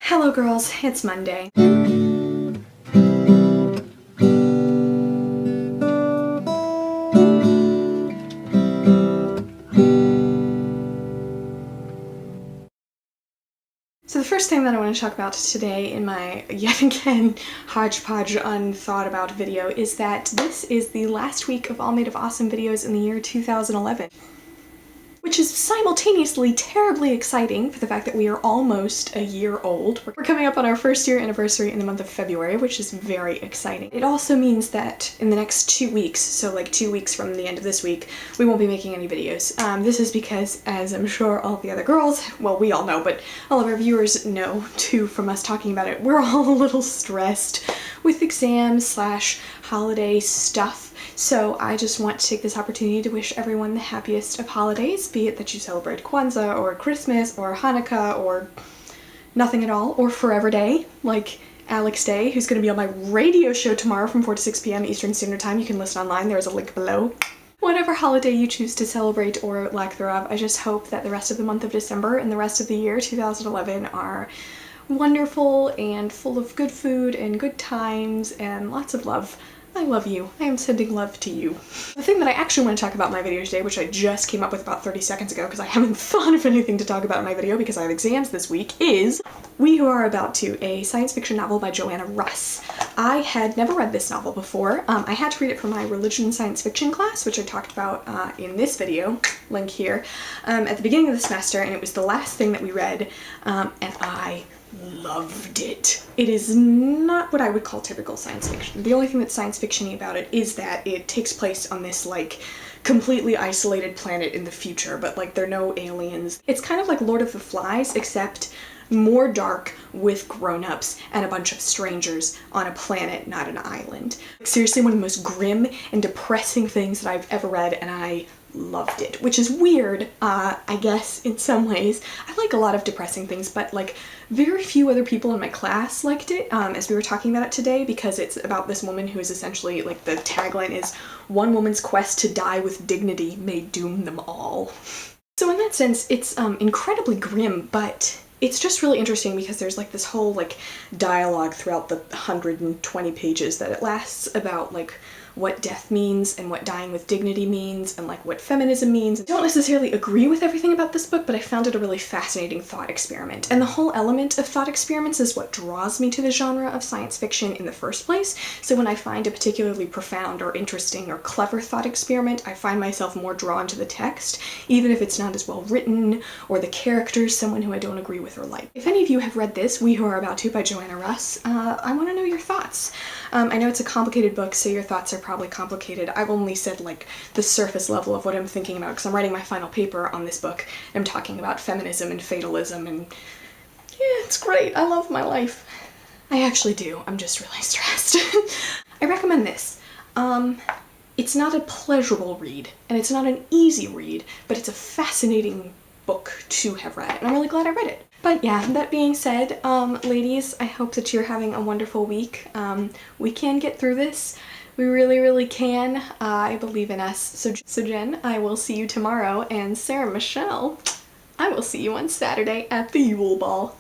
Hello girls, it's Monday. So the first thing that I want to talk about today in my, yet again, hodgepodge unthought about video is that this is the last week of All Made of Awesome videos in the year 2011. Which is simultaneously terribly exciting for the fact that we are almost a year old. We're coming up on our first year anniversary in the month of February, which is very exciting. It also means that in the next 2 weeks, so like 2 weeks from the end of this week, we won't be making any videos. This is because, as I'm sure all the other girls, well, we all know, but all of our viewers know too from us talking about it, we're all a little stressed with exams / holiday stuff. So I just want to take this opportunity to wish everyone the happiest of holidays, be it that you celebrate Kwanzaa or Christmas or Hanukkah or nothing at all, or Forever Day, like Alex Day, who's going to be on my radio show tomorrow from 4 to 6 p.m. Eastern Standard Time. You can listen online, there's a link below. Whatever holiday you choose to celebrate or lack thereof, I just hope that the rest of the month of December and the rest of the year 2011 are wonderful and full of good food and good times and lots of love. I love you. I am sending love to you. The thing that I actually want to talk about in my video today, which I just came up with about 30 seconds ago because I haven't thought of anything to talk about in my video because I have exams this week, is We Who Are About To, a science fiction novel by Joanna Russ. I had never read this novel before. I had to read it for my religion science fiction class, which I talked about in this video, link here, at the beginning of the semester, and it was the last thing that we read, and I loved it. It is not what I would call typical science fiction. The only thing that's science fiction-y about it is that it takes place on this like completely isolated planet in the future, but like there are no aliens. It's kind of like Lord of the Flies, except more dark with grown-ups and a bunch of strangers on a planet, not an island. Seriously, one of the most grim and depressing things that I've ever read, and I loved it, which is weird, I guess, in some ways. I like a lot of depressing things, but like very few other people in my class liked it, as we were talking about it today, because it's about this woman who is essentially, like, the tagline is, "One woman's quest to die with dignity may doom them all." So in that sense, it's incredibly grim, but it's just really interesting because there's like this whole like dialogue throughout the 120 pages that it lasts about like what death means and what dying with dignity means and like what feminism means. I don't necessarily agree with everything about this book, but I found it a really fascinating thought experiment. And the whole element of thought experiments is what draws me to the genre of science fiction in the first place. So when I find a particularly profound or interesting or clever thought experiment, I find myself more drawn to the text, even if it's not as well written or the characters someone who I don't agree with or like. If any of you have read this, We Who Are About To by Joanna Russ, I want to know your thoughts. I know it's a complicated book, so your thoughts are probably complicated. I've only said like the surface level of what I'm thinking about because I'm writing my final paper on this book. I'm talking about feminism and fatalism, and yeah, it's great. I love my life. I actually do. I'm just really stressed. I recommend this. It's not a pleasurable read, and it's not an easy read, but it's a fascinating book to have read, and I'm really glad I read it. But yeah, that being said, ladies, I hope that you're having a wonderful week. We can get through this. We really, really can. I believe in us. So Jen, I will see you tomorrow, and Sarah Michelle, I will see you on Saturday at the Yule Ball.